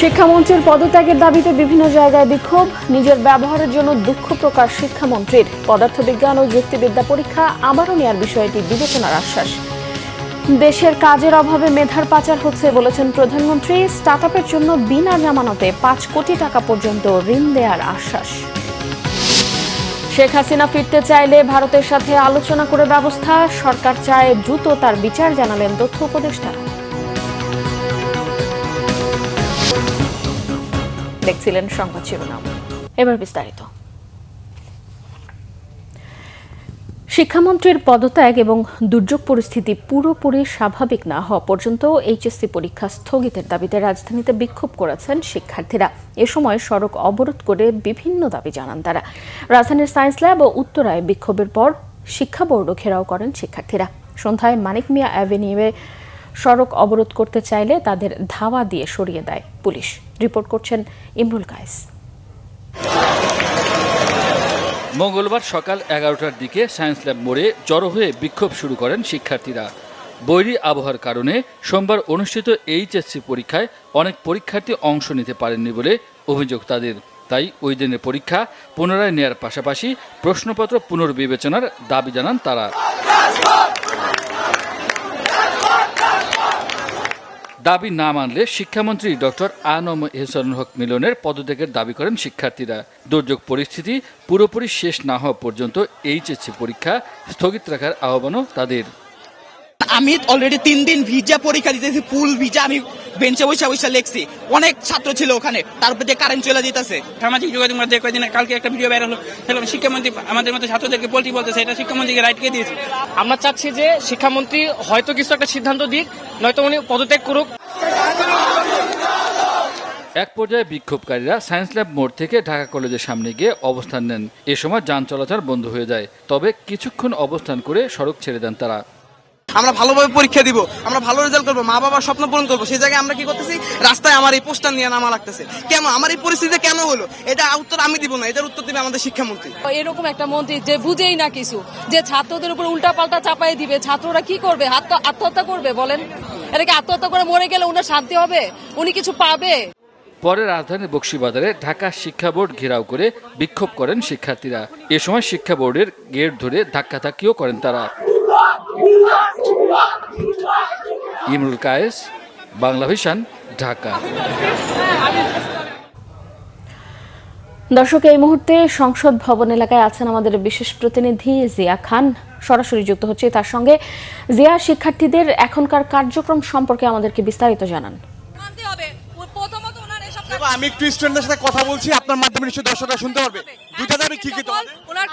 শিক্ষামন্ত্রীর পদত্যাগের দাবিতে বিভিন্ন জায়গায় বিক্ষোভ, নিজের ব্যবহারের জন্য দুঃখ প্রকাশ শিক্ষামন্ত্রীর। পদার্থবিজ্ঞান ও যুক্তিবিদ্যা পরীক্ষা আবারও নেওয়ার বিষয়টি বিবেচনার আশ্বাস। দেশের কাজের অভাবে মেধার পাচার হচ্ছে বলেছেন প্রধানমন্ত্রী। স্টার্টআপের জন্য বিনা জামানতে ৫ কোটি টাকা পর্যন্ত ঋণ দেওয়ার আশ্বাস। শেখ হাসিনা ফিরতে চাইলে ভারতের সাথে আলোচনা করে ব্যবস্থা, সরকার চায় দ্রুত তার বিচার, জানালেন তথ্য উপদেষ্টা। দেখছিলেন সংবাদ শিরোনাম, এবার বিস্তারিত। শিক্ষামন্ত্রীর পদত্যাগ এবং দুর্যোগ পরিস্থিতি পুরোপুরি স্বাভাবিক না হওয়া পর্যন্ত এইচএসসি পরীক্ষা স্থগিতের দাবিতে রাজধানীতে বিক্ষোভ করেছেন শিক্ষার্থীরা। এ সময় সড়ক অবরোধ করে বিভিন্ন দাবি জানান তারা। রাজধানীর সায়েন্স ল্যাব ও উত্তরায় বিক্ষোভের পর শিক্ষা বোর্ডও ঘেরাও করেন শিক্ষার্থীরা। সন্ধ্যায় মানিক মিয়া অ্যাভিনিউয়ে সড়ক অবরোধ করতে চাইলে তাদের ধাওয়া দিয়ে সরিয়ে দেয় পুলিশ। রিপোর্ট করছেন ইমরুল কায়েস। মঙ্গলবার সকাল 11টার দিকে সায়েন্স ল্যাব মোড়ে জড়ো হয়ে বিক্ষোভ শুরু করেন শিক্ষার্থীরা। বৈরী আবহাওয়ার কারণে সোমবার অনুষ্ঠিত এইচএসসি পরীক্ষায় অনেক পরীক্ষার্থী অংশ নিতে পারেননি বলে অভিযোগ তাদের। তাই ওই দিনের পরীক্ষা পুনরায় নেয়ার পাশাপাশি প্রশ্নপত্র পুনর্বিবেচনার দাবি জানান তারা। দাবি না মানলে শিক্ষামন্ত্রী ডক্টর আ.ন.ম এহসানুল হক মিলনের পদত্যাগের দাবি করেন শিক্ষার্থীরা। দুর্যোগ পরিস্থিতি পুরোপুরি শেষ না হওয়া পর্যন্ত এইচএসসি পরীক্ষা স্থগিত রাখার আহ্বানও তাদের। আমি অলরেডি 3 দিন ভিজা পরীক্ষা দিতেছি, ফুল ভিজা। আমি বেঞ্চে বসে লেখছি, অনেক ছাত্র ছিল ওখানে, তারপর দিয়ে কারেন্ট চলে যেতেছে। সামাজিক যোগাযোগ মাধ্যমে কয়েকদিন কালকে একটা ভিডিও ভাইরাল হলো, শিক্ষামন্ত্রী আমাদের মতো ছাত্রদেরকে পোল্ট্রি বলতেছে, এটা শিক্ষামন্ত্রীকে রাইট কে দিয়েছে। আমরা চাচ্ছি যে শিক্ষামন্ত্রী হয়তো কিছু একটা সিদ্ধান্ত দিক, নয়তো উনি পদত্যাগ করুক। এক পর্যায়ে বিক্ষোভকারীরা সায়েন্স ল্যাব মোড় থেকে ঢাকা কলেজের সামনে গিয়ে অবস্থান নেন। এ সময় যান চলাচল বন্ধ হয়ে যায়। তবে কিছুক্ষণ অবস্থান করে সড়ক ছেড়ে দেন তারা। আমরা ভালোভাবে পরীক্ষা দিব, আমরা ভালো রেজাল্ট করবো, মা বাবার স্বপ্ন পূরণ করবো। সেই জায়গায় আমরা কি করতেছি, রাস্তায় আমার এই পোস্টার নিয়ে নামা লাগতেছে। কেন আমার এই পরিস্থিতি কেন হলো, এটা উত্তর আমি দিব না, এটার উত্তর দিবে আমাদের শিক্ষামন্ত্রী। এরকম একটা মন্ত্রী যে বুঝেই না কিছু, যে ছাত্রদের উপর উল্টা পাল্টা চাপাই দিবে, ছাত্ররা কি করবে, আত্মহত্যা করবে বলেন? এটাকে আত্মহত্যা করে মরে গেলে উনার শান্তি হবে? উনি কিছু পাবে? পরে রাজধানীর বকশীবাজারে ঢাকা শিক্ষা বোর্ড ঘেরাও করে বিক্ষোভ করেন শিক্ষার্থীরা। এ সময় শিক্ষা বোর্ডের গেট ধরে ধাক্কাধাক্কিও করেন তারা। ইমরুল কায়েস, বাংলা ভিশন, ঢাকা। দর্শক, এই মুহূর্তে সংসদ ভবন এলাকায় আছেন আমাদের বিশেষ প্রতিনিধি জিয়া খান, সরাসরি যুক্ত হচ্ছে তার সঙ্গে। জিয়া, শিক্ষার্থীদের এখনকার কার্যক্রম সম্পর্কে আমাদেরকে বিস্তারিত জানান। আমি একটু স্টুডেন্টদের সাথে কথা বলছি, আপনার মাধ্যমে নিশ্চয়ই দর্শকরা শুনতে পারবে। দুইটা দাবি কি কি? ওনার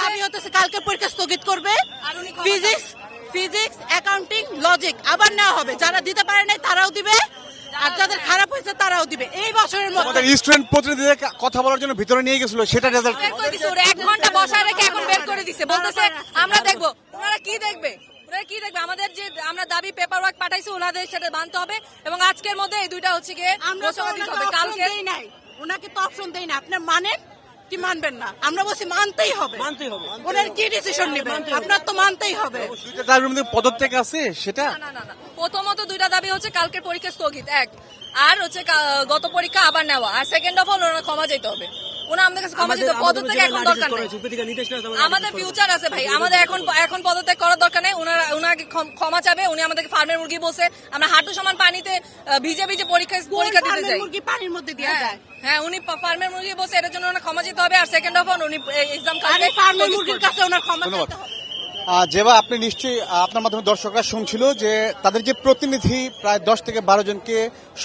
দাবি হচ্ছে কালকে পরীক্ষা স্থগিত করবে, ফিজিক্স, অ্যাকাউন্টিং, লজিক আবার নেওয়া হবে। যারা দিতে পারে নাই তারাও দিবে, আর যাদের খারাপ হয়েছে তারাও দিবে। এই বছরের মধ্যে আমাদের স্টুডেন্ট প্রতিনিধিদের কথা বলার জন্য ভিতরে নিয়ে গেছিল, সেটা রেজাল্ট 1 ঘন্টা বসায় রেখে এখন বের করে দিছে, বলতেছে আমরা দেখবো। ওনারা কি দেখবে? আমাদের যে আমরা দাবি পেপার ওয়ার্ক পাঠাইছি ওনাদের সেটা মানতে হবে, এবং আজকের মধ্যে এই দুইটা হচ্ছে গিয়ে ঘোষণা দিতে হবে। কালকে নাই, ওনাকে তো অপশন দেই না, আপনি মানেন কি মানবেন না? আমরা বলছি মানতেই হবে। ওনার কি ডিসিশন নেবেন, আপনার তো মানতেই হবে। দুইটা দাবির মধ্যে পদত্যাগ আছে সেটা না। প্রথমত দুইটা দাবি হচ্ছে কালকের পরীক্ষা স্থগিত, এক, আর হচ্ছে গত পরীক্ষা আবার নেওয়া, আর সেকেন্ড অফ অল ওনারা ক্ষমা যেতে হবে। আমাদের কাছে ক্ষমা যেতে, পদত্যাগ এখন দরকার নেই। আমাদের ফিউচার আছে ভাই, আমাদের এখন পদত্যাগ করার দরকার নেই। ওনাকে ক্ষমা চাবে। উনি আমাদেরকে ফার্মের মুরগি বলছে, আমরা হাঁটু সমান পানিতে ভিজে পরীক্ষা দিতে যাই। মুরগি পানির মধ্যে দেওয়া যায়? হ্যাঁ, উনি ফার্মের মুরগি বলছে, এটার জন্য ওনার ক্ষমা যেতে হবে। আর সেকেন্ড অফ অল উনি এক্সাম ফার্মের মুরগির কাছে ওনার ক্ষমা চাইতে হবে। যেবা আপনি নিশ্চয়ই আপনার মাধ্যমে দর্শকরা শুনছিল যে তাদের যে প্রতিনিধি প্রায় 10 থেকে 12 জনকে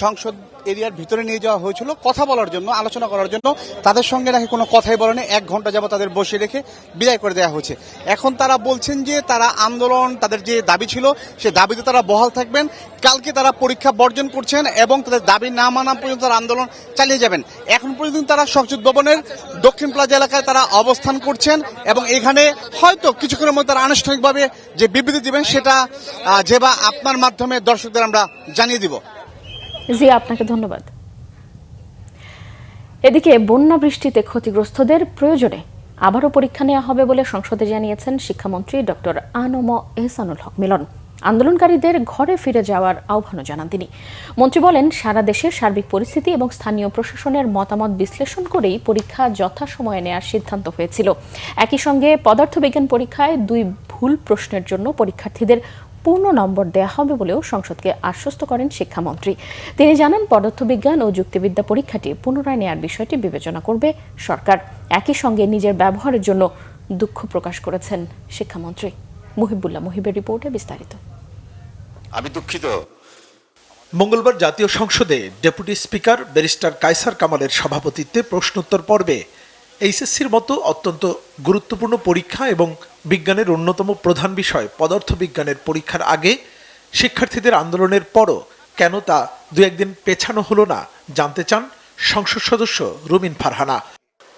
সংসদ এরিয়ার ভিতরে নিয়ে যাওয়া হয়েছিল কথা বলার জন্য, আলোচনা করার জন্য। তাদের সঙ্গে নাকি কোনো কথাই বলেনি, 1 ঘন্টা যাবত তাদের বসিয়ে রেখে বিদায় করে দেওয়া হয়েছে। এখন তারা বলছেন যে তারা আন্দোলন, তাদের যে দাবি ছিল সে দাবিতে তারা বহাল থাকবেন। কালকে তারা পরীক্ষা বর্জন করছেন এবং তাদের দাবি না মানা পর্যন্ত তারা আন্দোলন চালিয়ে যাবেন। এখন পর্যন্ত তারা সংসদ ভবনের দক্ষিণ প্লাজা এলাকায় তারা অবস্থান করছেন এবং এখানে হয়তো কিছুক্ষণের মধ্যে তারা আনুষ্ঠানিকভাবে যে বিবৃতি দিবেন সেটা যেবা আপনার মাধ্যমে দর্শকদের আমরা জানিয়ে দিব। জি, আপনাকে ধন্যবাদ। এদিকে বন্যা বৃষ্টিতে ক্ষতিগ্রস্তদের প্রয়োজনে আবারও পরীক্ষা নেওয়া হবে বলে সংসদে জানিয়েছেন শিক্ষামন্ত্রী ডক্টর আ.ন.ম এহসানুল হক মিলন। আন্দোলনকারীদের ঘরে ফিরে যাওয়ার আহ্বানও জানান তিনি। মন্ত্রী বলেন, সারা দেশের সার্বিক পরিস্থিতি এবং স্থানীয় প্রশাসনের মতামত বিশ্লেষণ করেই পরীক্ষা যথাসময়ে নেওয়ার সিদ্ধান্ত হয়েছিল। একই সঙ্গে পদার্থবিজ্ঞান পরীক্ষায় 2 ভুল প্রশ্নের জন্য পরীক্ষার্থীদের পূর্ণ নম্বর দেয়া হবে বলেও সংসদকে আশ্বস্ত করেন শিক্ষামন্ত্রী। তিনি জানান, পদার্থবিজ্ঞান ও যুক্তিবিদ্যা পরীক্ষাটি পুনরায় নেওয়ার বিষয়টি বিবেচনা করবে সরকার। একই সঙ্গে নিজের ব্যবহারের জন্য দুঃখ প্রকাশ করেছেন শিক্ষামন্ত্রী। মুহিবুল্লাহ মুহিবের রিপোর্টে বিস্তারিত। আমি দুঃখিত। মঙ্গলবার জাতীয় সংসদে ডেপুটি স্পিকার ব্যারিস্টার কায়সার কামালের সভাপতিত্বে প্রশ্নোত্তর পর্বে এইচএসসির মতো অত্যন্ত গুরুত্বপূর্ণ পরীক্ষা এবং বিজ্ঞানের অন্যতম প্রধান বিষয় পদার্থবিজ্ঞানের পরীক্ষার আগে শিক্ষার্থীদের আন্দোলনের পরও কেন তা 2-1 দিন পেছানো হলো না জানতে চান সংসদ সদস্য রুমিন ফারহানা।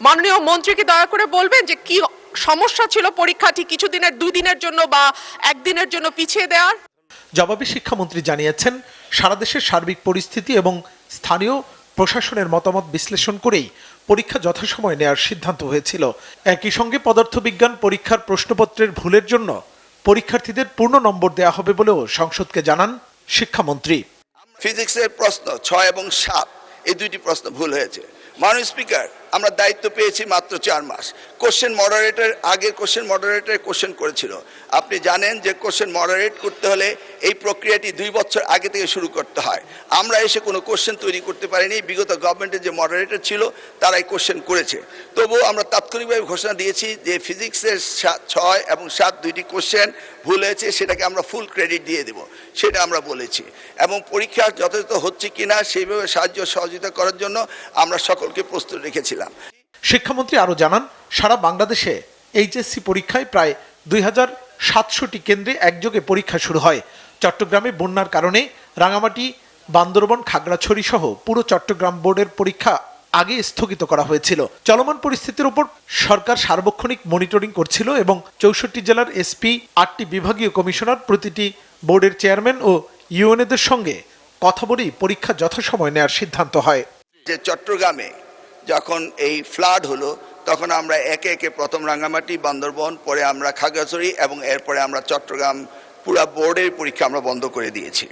মাননীয় মন্ত্রীকে দয়া করে বলবেন যে কি সমস্যা ছিল পরীক্ষাটি কিছুদিনের 2 দিনের জন্য বা 1 দিনের জন্য পিছিয়ে দেওয়ার। জবাবে শিক্ষামন্ত্রী জানিয়েছেন, সারা দেশের সার্বিক পরিস্থিতি এবং স্থানীয় প্রশাসনের মতামত বিশ্লেষণ করেই পরীক্ষা যথাসময়ে নেওয়ার সিদ্ধান্ত হয়েছিল। একই সঙ্গে পদার্থবিজ্ঞান পরীক্ষার প্রশ্নপত্রের ভুলের জন্য পরীক্ষার্থীদের পূর্ণ নম্বর দেওয়া হবে বলেও সংসদকে জানান শিক্ষামন্ত্রী। ফিজিক্সের প্রশ্ন 6 এবং 7 এই 2টি প্রশ্ন ভুল হয়েছে। মাননীয় স্পিকার, আমরা দায়িত্ব পেয়েছি মাত্র 4 মাস। কোশ্চেন মডারেটর আগের কোশ্চেন মডারেটর কোশ্চেন করেছিল। আপনি জানেন যে কোশ্চেন মডারেট করতে হলে এই প্রক্রিয়াটি 2 বছর আগে থেকে শুরু করতে হয়। আমরা এসে কোনো কোশ্চেন তৈরি করতে পারিনি। বিগত গভর্নমেন্টের যে মডারেটর ছিল তারাই কোশ্চেন করেছে। তবুও আমরা তাৎক্ষণিকভাবে ঘোষণা দিয়েছি যে ফিজিক্সের 6 এবং 7 2টি কোশ্চেন ভুল হয়েছে, সেটাকে আমরা ফুল ক্রেডিট দিয়ে দেব, সেটা আমরা বলেছি। এবং পরীক্ষা যথাযথ হচ্ছে কিনা সেইভাবে সাহায্য সহযোগিতা করার জন্য আমরা সকলকে প্রস্তুত রেখেছিলাম। শিক্ষামন্ত্রী আরও জানান, সারা বাংলাদেশে এইচএসসি পরীক্ষায় প্রায় 2700টি কেন্দ্রে একযোগে পরীক্ষা শুরু হয়। চট্টগ্রামে বন্যার কারণে রাঙামাটি, বান্দরবন, খাগড়াছড়ি সহ পুরো চট্টগ্রাম বোর্ডের পরীক্ষা আগে স্থগিত করা হয়েছিল। চলমান পরিস্থিতির উপর সরকার সার্বক্ষণিক মনিটরিং করছিল এবং 64 জেলার এসপি, 8টি বিভাগীয় কমিশনার, প্রতিটি বোর্ডের চেয়ারম্যান ও ইউএনএদের সঙ্গে কথা বলেই পরীক্ষা যথাসময় নেওয়ার সিদ্ধান্ত হয়। যে চট্টগ্রামে যখন এই ফ্লাড হলো তখন আমরা একে একে প্রথম রাঙ্গামাটি, বান্দরবন, পরে আমরা খাগড়াছড়ি এবং এরপরে আমরা চট্টগ্রাম পুরা বোর্ডের পরীক্ষা আমরা বন্ধ করে দিয়েছি।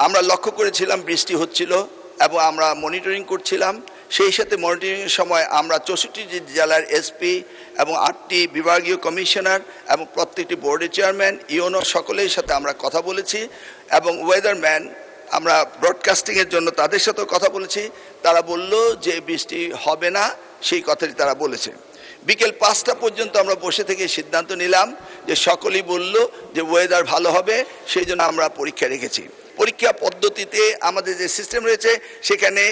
আমরা লক্ষ্য করেছিলাম বৃষ্টি হচ্ছিল এবং আমরা মনিটরিং করছিলাম। সেই সাথে মনিটরিংয়ের সময় আমরা 64 জেলার এসপি এবং 8টি বিভাগীয় কমিশনার এবং প্রত্যেকটি বোর্ডের চেয়ারম্যান, ইউনো সকলের সাথে আমরা কথা বলেছি এবং ওয়েদারম্যান আমরা ব্রডকাস্টিংয়ের জন্য তাদের সাথেও কথা বলেছি। তারা বলল যে বৃষ্টি হবে না, সেই কথাটি তারা বলেছে। বিকেল 5টা পর্যন্ত আমরা বসে থেকে সিদ্ধান্ত নিলাম যে সকলেই বলল যে ওয়েদার ভালো হবে, সেই জন্য আমরা পরীক্ষা রেখেছি। পরীক্ষা পদ্ধতিতে আমাদের যে সিস্টেম রয়েছে সেখানে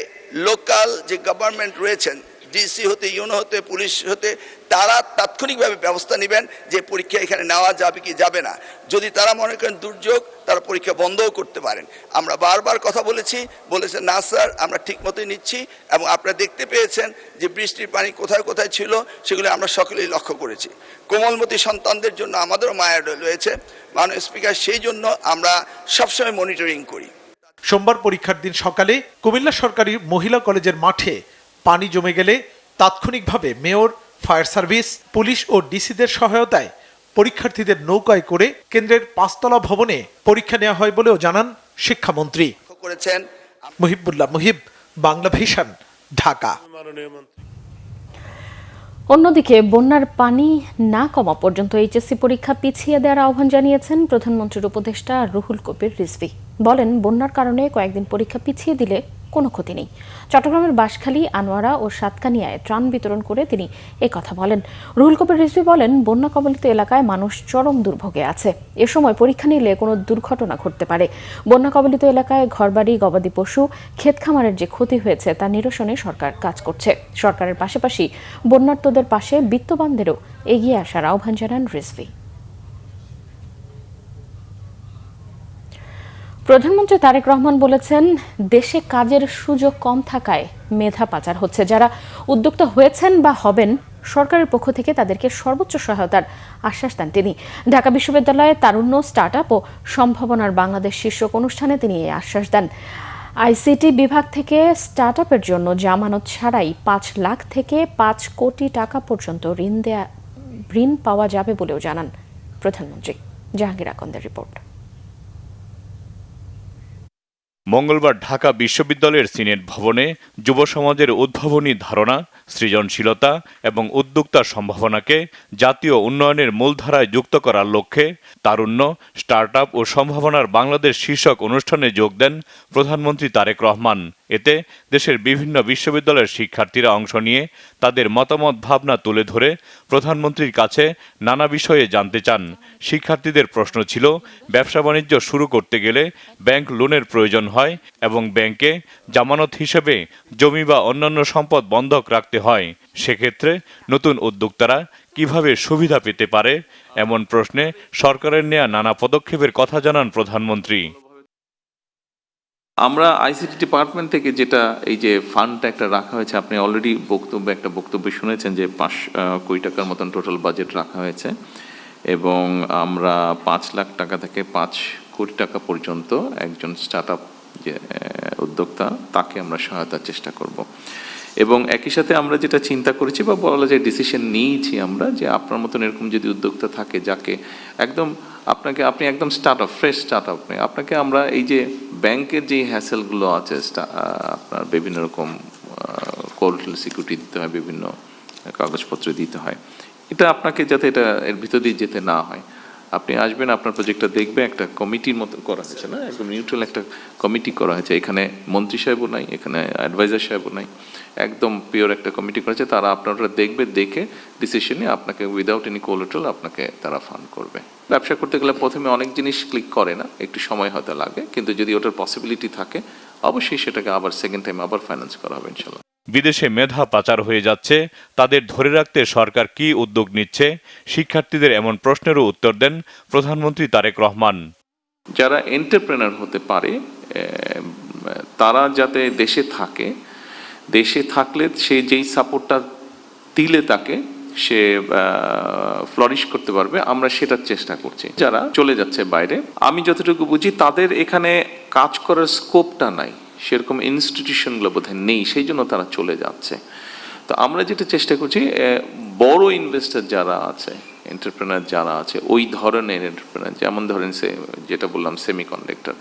লোকাল যে গভর্নমেন্ট রয়েছেন, ডিসি হতে, ইউনো হতে, পুলিশ হতে, তারা তাৎক্ষণিকভাবে ব্যবস্থা নেবেন যে পরীক্ষা এখানে নেওয়া যাবে কি যাবে না। যদি তারা মনে করেন দুর্যোগ, তারা পরীক্ষা বন্ধও করতে পারেন। আমরা বারবার কথা বলেছেন না স্যার, আমরা ঠিক মতোই নিচ্ছি এবং আপনারা দেখতে পেয়েছেন যে বৃষ্টির পানি কোথায় কোথায় ছিল সেগুলো আমরা সকলেই লক্ষ্য করেছি। কোমলমতি সন্তানদের জন্য আমাদেরও মায়া রয়েছে মাননীয় স্পিকার, সেই জন্য আমরা সবসময় মনিটরিং করি। সোমবার পরীক্ষার দিন সকালে কুমিল্লা সরকারি মহিলা কলেজের মাঠে পানি জমে গেলে তাৎক্ষণিকভাবে মেয়র, ফায়ার সার্ভিস, পুলিশ ও ডিসিদের সহায়তায় পরীক্ষার্থীদের নৌকায় করে কেন্দ্রের 5তলা ভবনে পরীক্ষা নেওয়া হয় বলেও জানান শিক্ষামন্ত্রী। মুহিবুল্লাহ মুহিব, বাংলা ভিশন, ঢাকা। অন্যদিকে বন্যার পানি না কমা পর্যন্ত এইচএসসি পরীক্ষা পিছিয়ে দেওয়ার আহ্বান জানিয়েছেন প্রধানমন্ত্রীর উপদেষ্টা রুহুল কবির রিজভী। বলেন, বন্যার কারণে কয়েকদিন পরীক্ষা পিছিয়ে দিলে কোনো ক্ষতি নেই। চট্টগ্রামের বাঁশখালী, আনোয়ারা ও সাতকানিয়ায় ত্রাণ বিতরণ করে তিনি কথা বলেন। রুহুল কবির রিজভী বলেন, বন্যা কবলিত এলাকায় মানুষ চরম দুর্ভোগে আছে। এ সময় পরীক্ষা নিলে কোনো দুর্ঘটনা ঘটতে পারে। বন্যা কবলিত এলাকায় ঘরবাড়ি, গবাদি পশু, ক্ষেত খামারের যে ক্ষতি হয়েছে তা নিরসনে সরকার কাজ করছে। সরকারের পাশাপাশি বন্যার্তদের পাশে বিত্তবানদেরও এগিয়ে আসার আহ্বান জানান রিজভী। প্রধানমন্ত্রী তারেক রহমান বলেছেন, দেশে কাজের সুযোগ কম থাকায় মেধা পাচার হচ্ছে। যারা উদ্যোক্তা হয়েছেন বা হবেন, সরকারের পক্ষ থেকে তাদেরকে সর্বোচ্চ সহায়তার আশ্বাস দেন তিনি। ঢাকা বিশ্ববিদ্যালয়ে তারুণ্য, স্টার্টআপ ও সম্ভাবনার বাংলাদেশ শীর্ষক অনুষ্ঠানে তিনি এই আশ্বাস দেন। আইসিটি বিভাগ থেকে স্টার্টআপের জন্য জামানত ছাড়াই 5 লাখ থেকে 5 কোটি টাকা পর্যন্ত ঋণ পাওয়া যাবে বলেও জানান প্রধানমন্ত্রী। জাহাঙ্গীর আকন্দের রিপোর্ট। মঙ্গলবার ঢাকা বিশ্ববিদ্যালয়ের সিনেট ভবনে যুব সমাজের উদ্ভাবনী ধারণা, সৃজনশীলতা এবং উদ্যোক্তা সম্ভাবনাকে জাতীয় উন্নয়নের মূলধারায় যুক্ত করার লক্ষ্যে তারুণ্য, স্টার্টআপ ও সম্ভাবনার বাংলাদেশ শীর্ষক অনুষ্ঠানে যোগ দেন প্রধানমন্ত্রী তারেক রহমান। এতে দেশের বিভিন্ন বিশ্ববিদ্যালয়ের শিক্ষার্থীরা অংশ নিয়ে তাদের মতামত ভাবনা তুলে ধরে প্রধানমন্ত্রীর কাছে নানা বিষয়ে জানতে চান। শিক্ষার্থীদের প্রশ্ন ছিল, ব্যবসা বাণিজ্য শুরু করতে গেলে ব্যাংক লোনের প্রয়োজন হয় এবং ব্যাংকে জামানত হিসেবে জমি বা অন্যান্য সম্পদ বন্ধক রাখতে হয়। সেক্ষেত্রে নতুন উদ্যোক্তারা কিভাবে সুবিধা পেতে পারে, এমন প্রশ্নে সরকারের নেয়া নানা পদক্ষেপের কথা জানান প্রধানমন্ত্রী। আমরা আইসিটি ডিপার্টমেন্ট থেকে যেটা এই যে ফান্ডটা একটা রাখা হয়েছে, আপনি অলরেডি বক্তব্য শুনেছেন যে 5 কোটি টাকার মতন টোটাল বাজেট রাখা হয়েছে এবং আমরা 5 লাখ টাকা থেকে 5 কোটি টাকা পর্যন্ত একজন স্টার্টআপ যে উদ্যোক্তা তাকে আমরা সহায়তার চেষ্টা করব। এবং একই সাথে আমরা যেটা চিন্তা করেছি বা বলা যায় ডিসিশন নিয়েছি আমরা যে আপনার মতন এরকম যদি উদ্যোক্তা থাকে যাকে একদম আপনি একদম ফ্রেশ স্টার্টআপ আপনাকে আমরা এই যে ব্যাংকের যে হ্যাসেলগুলো আছে আপনার বিভিন্ন রকম কোলাটারাল সিকিউরিটি দিতে হয়, বিভিন্ন কাগজপত্র দিতে হয়, এটা আপনাকে যাতে এটা এর ভিতর দিয়ে যেতে না হয়, আপনি আসবেন, আপনার প্রজেক্টটা দেখবে, একটা কমিটির মতো করা হয়েছে না, একদম নিউট্রাল একটা কমিটি করা হয়েছে, এখানে মন্ত্রী সাহেবও নাই, এখানে অ্যাডভাইজার সাহেবও নাই, একদম পিওর একটা কমিটি করেছে, তারা আপনারা দেখবে, দেখে ডিসিশনে আপনাকে উইদাউট এনি কোলাটারাল আপনাকে তারা ফান্ড করবে। ব্যবসা করতে গেলে প্রথমে অনেক জিনিস ক্লিক করে না, একটু সময় হয়তো লাগে, কিন্তু যদি ওটার পসিবিলিটি থাকে অবশ্যই সেটাকে আবার সেকেন্ড টাইম আবার ফাইন্যান্স করা হবে ইনশাল্লাহ। বিদেশে মেধা পাচার হয়ে যাচ্ছে, তাদের ধরে রাখতে সরকার কি উদ্যোগ নিচ্ছে? শিক্ষার্থীদের এমন প্রশ্নেরও উত্তর দেন প্রধানমন্ত্রী তারেক রহমান। যারা এন্টারপ্রেনার হতে পারে তারা যাতে দেশে থাকে, দেশে থাকলে সে যেই সাপোর্টটা দিলে তাকে সে ফ্লরিশ করতে পারবে, আমরা সেটার চেষ্টা করছি। যারা চলে যাচ্ছে বাইরে, আমি যতটুকু বুঝি তাদের এখানে কাজ করার স্কোপটা নাই, সেরকম ইনস্টিটিউশনগুলো বোধহয় নেই, সেই জন্য তারা চলে যাচ্ছে। তো আমরা যেটা চেষ্টা করছি, বড় ইনভেস্টর যারা আছে, এন্টারপ্রেনার যারা আছে, ওই ধরনের এন্টারপ্রেনার, যেমন ধরেন যেটা বললাম সেমিকন্ডাক্টর,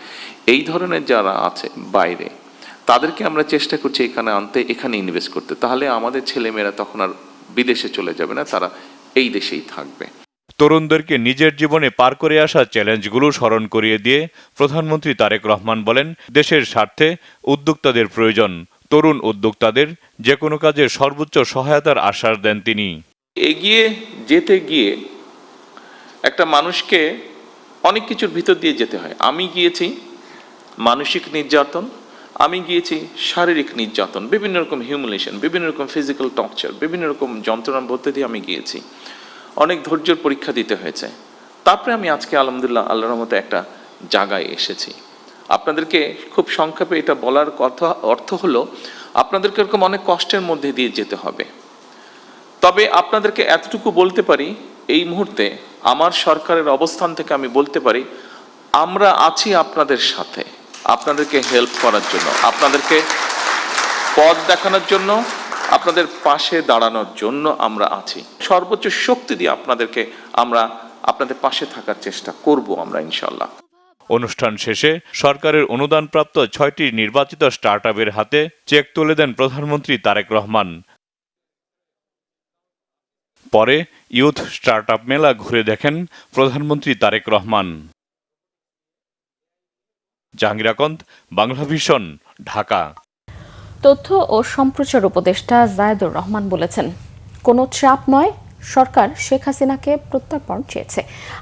এই ধরনের যারা আছে বাইরে, তাদেরকে আমরা চেষ্টা করছি এখানে আনতে, এখানে ইনভেস্ট করতে, তাহলে আমাদের ছেলেমেয়েরা তখন আর বিদেশে চলে যাবে না, তারা এই দেশেই থাকবে। তরুণদেরকে নিজের জীবনে পার করে আসা চ্যালেঞ্জগুলো স্মরণ করিয়ে দিয়ে প্রধানমন্ত্রী তারেক রহমান বলেন, দেশের স্বার্থে উদ্যোক্তাদের প্রয়োজন। তরুণ উদ্যোক্তাদের যে কোনো কাজে সর্বোচ্চ সহায়তার আশ্বাস দেন তিনি। এগিয়ে যেতে গিয়ে একটা মানুষকে অনেক কিছুর ভিতর দিয়ে যেতে হয়। আমি গিয়েছি মানসিক নির্যাতন, আমি গিয়েছি শারীরিক নির্যাতন, বিভিন্ন রকম হিউমিলিয়েশন, বিভিন্ন রকম ফিজিক্যাল টর্চার, বিভিন্ন রকম যন্ত্রণার মধ্যে দিয়ে আমি গিয়েছি, অনেক ধৈর্যের পরীক্ষা দিতে হয়েছে। তারপরে আমি আজকে আলহামদুলিল্লাহ আল্লাহর রহমতে একটা জায়গায় এসেছি। আপনাদেরকে খুব সংক্ষেপে এটা বলার কথা অর্থ হলো, আপনাদেরকে এরকম অনেক কষ্টের মধ্যে দিয়ে যেতে হবে, তবে আপনাদেরকে এতটুকু বলতে পারি, এই মুহূর্তে আমার সরকারের অবস্থান থেকে আমি বলতে পারি, আমরা আছি আপনাদের সাথে, আপনাদেরকে হেল্প করার জন্য, আপনাদেরকে পথ দেখানোর জন্য, আপনাদের পাশে দাঁড়ানোর জন্য আমরা আছি। সর্বোচ্চ শক্তি দিয়ে আপনাদের পাশে থাকার চেষ্টা করব আমরা ইনশাল্লাহ। অনুষ্ঠান শেষে সরকারের অনুদানপ্রাপ্ত 6টি নির্বাচিত স্টার্টআপের হাতে চেক তুলে দেন প্রধানমন্ত্রী তারেক রহমান। পরে ইউথ স্টার্টআপ মেলা ঘুরে দেখেন প্রধানমন্ত্রী তারেক রহমান। জাহাঙ্গীর আকন্দ, বাংলাভিশন, ঢাকা। তথ্য ও সম্প্রচার উপদেষ্টা জায়েদুর রহমান বলেছেন, কোনো চাপ নয়, সরকার শেখ হাসিনাকে প্রত্যর্পণ চেয়েছে,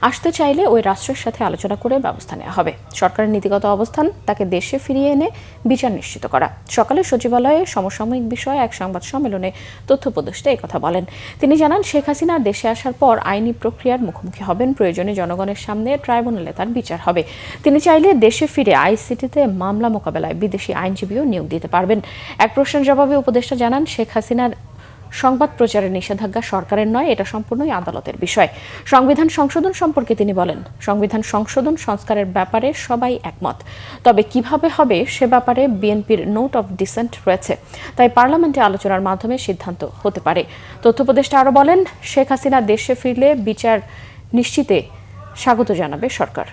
আসতে চাইলে ওই রাষ্ট্রের সাথে আলোচনা করে ব্যবস্থা নেওয়া হবে। সরকারের নীতিগত অবস্থান তাকে দেশে ফিরিয়ে এনে বিচার নিশ্চিত করা। সকালে সচিবালয়ে সমসাময়িক বিষয়ে এক সংবাদ সম্মেলনে তথ্য উপদেষ্টা একথা বলেন। তিনি জানান, শেখ হাসিনা দেশে আসার পর আইনি প্রক্রিয়ার মুখোমুখি হবেন, প্রয়োজনে জনগণের সামনে ট্রাইব্যুনালে তার বিচার হবে। তিনি চাইলে দেশে ফিরে আইসিটিতে মামলা মোকাবেলায় বিদেশি আইনজীবীও নিয়োগ দিতে পারবেন। এক প্রশ্নের জবাবে উপদেষ্টা জানান, শেখ হাসিনার সংবাদ প্রচারের নিষেধাজ্ঞা সরকারের নয়, এটা সম্পূর্ণই আদালতের বিষয়। সংবিধান সংশোধন সম্পর্কে তিনি বলেন, সংবিধান সংশোধন সংস্কারের ব্যাপারে সবাই একমত, তবে কিভাবে হবে সে ব্যাপারে বিএনপির নোট অফ ডিসেন্ট রয়েছে, তাই পার্লামেন্টে আলোচনার মাধ্যমে সিদ্ধান্ত হতে পারে। তথ্য উপদেষ্টা আরও বলেন, শেখ হাসিনা দেশে ফিরলে বিচার নিশ্চিতে স্বাগত জানাবে সরকার।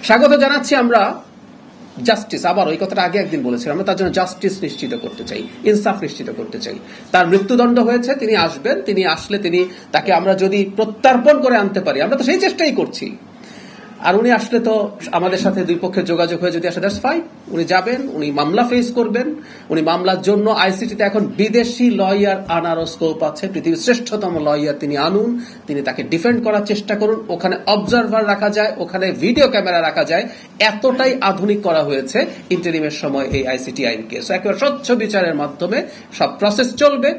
স্বাগত জানাচ্ছি আমরা জাস্টিস, আবার ওই কথাটা আগে একদিন বলেছিলাম, আমরা তার জন্য জাস্টিস নিশ্চিত করতে চাই, ইনসাফ নিশ্চিত করতে চাই। তার মৃত্যুদণ্ড হয়েছে, তিনি আসবেন, তিনি আসলে তাকে আমরা যদি প্রত্যর্পণ করে আনতে পারি, আমরা তো সেই চেষ্টাই করছি। আর উনি আসলে তো আমাদের সাথে দুই পক্ষের যোগাযোগ হয়ে যদি আসে, দ্যাটস ফাইন, উনি যাবেন, উনি মামলা ফেস করবেন। উনি মামলার জন্য আইসিটিতে এখন বিদেশি লয়ার আনারও স্কোপ আছে, পৃথিবীর শ্রেষ্ঠতম লয়ার তিনি আনুন, তিনি তাকে ডিফেন্ড করার চেষ্টা করুন। ওখানে অবজারভার রাখা যায়, ওখানে ভিডিও ক্যামেরা রাখা যায়, এতটাই আধুনিক করা হয়েছে ইন্টারিমের সময় এই আইসিটি আইনকে। সো একেবারে স্বচ্ছ বিচারের মাধ্যমে সব প্রসেস চলবে।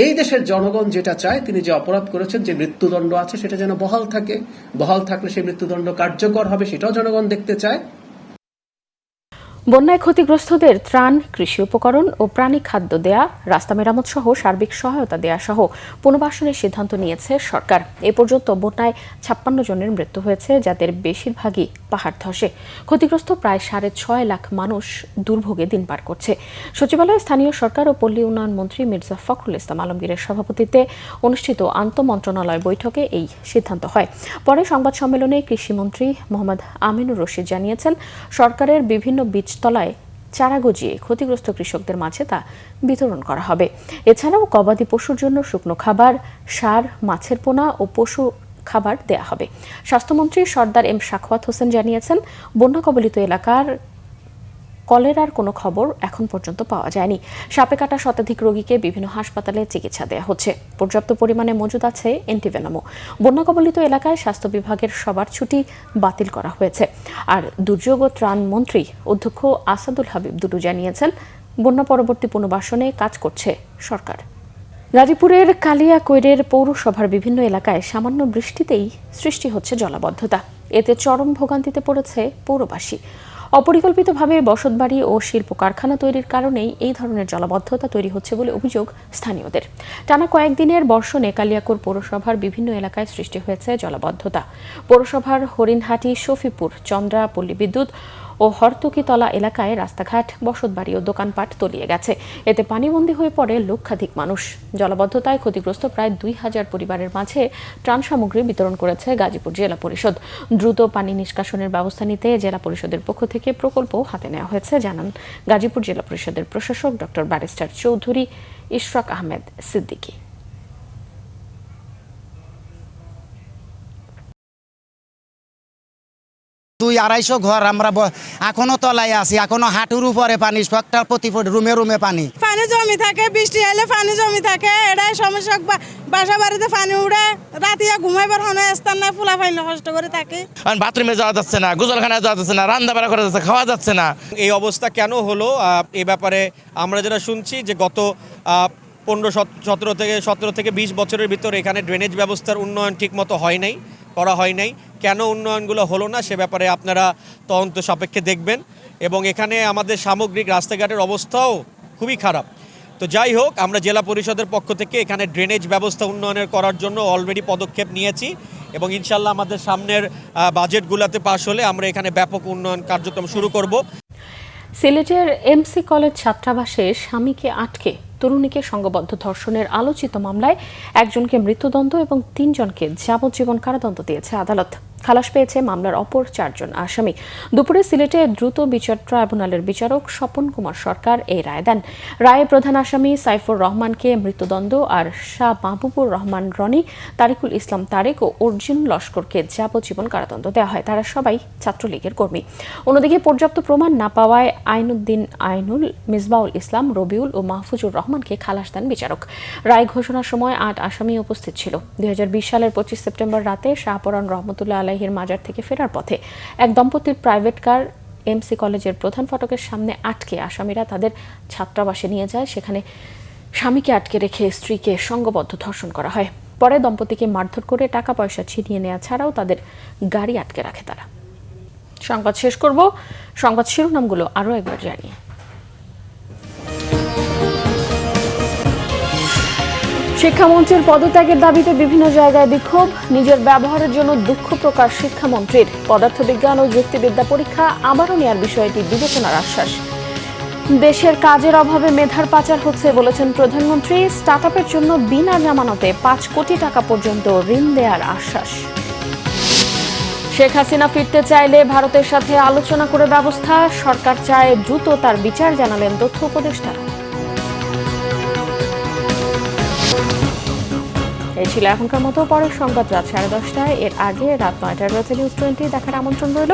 এই দেশের জনগণ যেটা চায়, তিনি যে অপরাধ করেছেন, যে মৃত্যুদণ্ড আছে, সেটা যেন বহাল থাকে। বহাল থাকলে সেই মৃত্যুদণ্ড কার্যকর হবে, সেটাও জনগণ দেখতে চায়। বন্যায় ক্ষতিগ্রস্তদের ত্রাণ, কৃষি উপকরণ ও প্রাণী খাদ্য দেয়া, রাস্তা মেরামত সহ সার্বিক সহায়তা দেয়া সহ পুনর্বাসনের সিদ্ধান্ত নিয়েছে সরকার। এ পর্যন্ত বন্যায় 56 জনের মৃত্যু হয়েছে, যাদের বেশিরভাগই পাহাড় ধসে। ক্ষতিগ্রস্ত প্রায় 6.5 লাখ মানুষ দুর্ভোগে দিন পার করছে। সচিবালয়ে স্থানীয় সরকার ও পল্লী উন্নয়ন মন্ত্রী মির্জা ফখরুল ইসলাম আলমগীরের সভাপতিত্বে অনুষ্ঠিত আন্তঃমন্ত্রণালয় বৈঠকে এই সিদ্ধান্ত হয়। পরে সংবাদ সম্মেলনে কৃষিমন্ত্রী মোহাম্মদ আমিনুর রশিদ জানিয়েছেন, সরকারের বিভিন্ন বীজতলায় চারা গজিয়ে ক্ষতিগ্রস্ত কৃষকদের মাঝে তা বিতরণ করা হবে। এছাড়াও গবাদি পশুর জন্য শুকনো খাবার, সার, মাছের পোনা ও পশু খাবার দেয়া হবে। স্বাস্থ্যমন্ত্রী সর্দার এম সাখাওয়াত হোসেন জানিয়েছেন, বন্যা কবলিত এলাকার কলেরার কোনো খবর এখন পর্যন্ত পাওয়া যায়নি। সাপে কাটা শতাধিক রোগীকে বিভিন্ন হাসপাতালে চিকিৎসা দেওয়া হচ্ছে। পর্যাপ্ত পরিমাণে মজুদ আছে অ্যান্টিভেনমও। বন্যা কবলিত এলাকায় স্বাস্থ্য বিভাগের সবার ছুটি বাতিল করা হয়েছে। আর দুর্যোগ ও ত্রাণ মন্ত্রী অধ্যক্ষ আসাদুল হাবিব দুদু জানিয়েছেন, বন্যা পরবর্তী পুনর্বাসনে কাজ করছে সরকার। গাজীপুরের কালিয়াকৈরের পৌরসভার বিভিন্ন এলাকায় সামান্য বৃষ্টিতেই সৃষ্টি হচ্ছে জলাবদ্ধতা। এতে চরম ভোগান্তিতে পড়েছে পৌরবাসী। অপরিকল্পিতভাবে বসতবাড়ি ও শিল্প কারখানা তৈরির কারণেই এই ধরনের জলাবদ্ধতা তৈরি হচ্ছে বলে অভিযোগ স্থানীয়দের। টানা কয়েকদিনের বর্ষণে কালিয়াকৈর পৌরসভার বিভিন্ন এলাকায় সৃষ্টি হয়েছে জলাবদ্ধতা। পৌরসভার হরিণহাটি, শফিপুর, চন্দ্রা, পল্লী বিদ্যুৎ ও হরতকিতলা এলাকায় রাস্তাঘাট, বসতবাড়ি ও দোকানপাট তলিয়ে গেছে। এতে পানিবন্দী হয়ে পড়ে লক্ষাধিক মানুষ। জলাবদ্ধতায় ক্ষতিগ্রস্ত প্রায় 2000 পরিবারের মাঝে ত্রাণ সামগ্রী বিতরণ করেছে গাজীপুর জেলা পরিষদ। দ্রুত পানি নিষ্কাশনের ব্যবস্থা নিতে জেলা পরিষদের পক্ষ থেকে প্রকল্প হাতে নেওয়া হয়েছে, জানান গাজীপুর জেলা পরিষদের প্রশাসক ডক্টর ব্যারিস্টার চৌধুরী ইশরাক আহমেদ সিদ্দিকী। 200-250 ঘর আমরা এখনো তলায় আছি, এখনো হাঁটুর উপরে পানি, সবটা প্রতি রুমে রুমে পানি জমি থাকে। বৃষ্টি এলে পানি জমি থাকে, এটাই সমস্যা। বাসা বাড়িতে পানি উড়ে, রাতিয়া ঘুমাইবার স্থান নাই, ফুলা ফাইলে কষ্ট করে থাকে। বাথরুমে যাওয়া যাচ্ছে না, গোসলখানায় যাওয়া যাচ্ছে না, রান্না বাড়া করা যাচ্ছে, খাওয়া যাচ্ছে না। এই অবস্থা কেন হলো, এই ব্যাপারে আমরা যেটা শুনছি যে গত 17 থেকে 20 বছরের ভিতরে এখানে ড্রেনেজ ব্যবস্থার উন্নয়ন ঠিকমতো করা হয় নাই। কেন উন্নয়নগুলো হলো না সে ব্যাপারে আপনারা তদন্ত সাপেক্ষে দেখবেন। এবং এখানে আমাদের সামগ্রিক রাস্তাঘাটের অবস্থাও খুবই খারাপ। তো যাই হোক, আমরা জেলা পরিষদের পক্ষ থেকে এখানে ড্রেনেজ ব্যবস্থা উন্নয়নের করার জন্য অলরেডি পদক্ষেপ নিয়েছি এবং ইনশাল্লাহ আমাদের সামনের বাজেটগুলোতে পাশ হলে আমরা এখানে ব্যাপক উন্নয়ন কার্যক্রম শুরু করব। সিলেটের এমসি কলেজ ছাত্রাবাসে স্বামীকে আটকে তরুণীকে সংঘবদ্ধ ধর্ষণের আলোচিত মামলায় একজনকে মৃত্যুদণ্ড এবং 3 জনকে যাবজ্জীবন কারাদণ্ড দিয়েছে আদালত। খালাস পেয়েছে মামলার অপর 4 জন আসামি। দুপুরে সিলেটে দ্রুত বিচার ট্রাইব্যুনালের বিচারক স্বপন কুমার সরকার এই রায় দেন। রায়ে প্রধান আসামি সাইফুর রহমানকে মৃত্যুদণ্ড আর শাহ মাহবুবুর রহমান রনি, তারিকুল ইসলাম তারেক ও অর্জুন লস্করকে যাবজ্জীবন কারাদণ্ড দেওয়া হয়। তারা সবাই ছাত্রলীগের কর্মী। অন্যদিকে পর্যাপ্ত প্রমাণ না পাওয়ায় আইনুদ্দিন, আইনুল, মিসবাউল ইসলাম, রবিউল ও মাহফুজুর রহমানকে খালাস দেন বিচারক। রায় ঘোষণার সময় 8 আসামি উপস্থিত ছিল। 2020 সালের 25 সেপ্টেম্বর রাতে শাহপরান রহমতুল্লাহ আলাইহির মাজার থেকে ফেরার পথে এক দম্পতির প্রাইভেট কার এমসি কলেজের প্রধান ফটকের সামনে আটকে আসামিরা তাদের ছাত্রাবাসে নিয়ে যায়। সেখানে স্বামীকে আটকে রেখে স্ত্রীকে সংঘবদ্ধ ধর্ষণ করা হয়। পরে দম্পতিকে মারধর করে টাকা পয়সা ছিনিয়ে নেওয়া ছাড়াও তাদের গাড়ি আটকে রাখে তারা। সংবাদ শেষ করব, সংবাদ শিরোনামগুলো আরও একবার জানিয়ে। শিক্ষামন্ত্রীর পদত্যাগের দাবিতে বিভিন্ন জায়গায় বিক্ষোভ, নিজের ব্যবহারের জন্য দুঃখ প্রকাশ শিক্ষামন্ত্রীর। পদার্থবিজ্ঞান ও যুক্তিবিদ্যা পরীক্ষা আবারও নেওয়ার বিষয়টি বিবেচনার আশ্বাস। দেশের কাজের অভাবে মেধার পাচার হচ্ছে বলেছেন প্রধানমন্ত্রী। স্টার্টআপের জন্য বিনা জামানতে 5 কোটি টাকা পর্যন্ত ঋণ দেওয়ার আশ্বাস। শেখ হাসিনা ফিরতে চাইলে ভারতের সাথে আলোচনা করে ব্যবস্থা, সরকার চায় দ্রুত তার বিচার, জানালেন তথ্য উপদেষ্টা। এই ছিল এখনকার মতো। পরের সংবাদ রাত 10:30টায়, এর আগে রাত 9টায় রয়েছে নিউজ 20 দেখার আমন্ত্রণ রইল।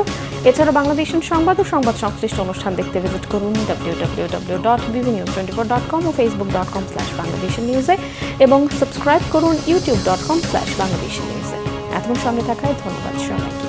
এছাড়া বাংলাদেশের সংবাদ ও সংবাদ সংশ্লিষ্ট অনুষ্ঠান দেখতে ভিজিট করুন www.bbnews24.com ও facebook.com/bangladeshnewse এবং সাবস্ক্রাইব করুন youtube.com/bangladeshnewse। এতক্ষণ সঙ্গে থাকায় ধন্যবাদ সবাইকে।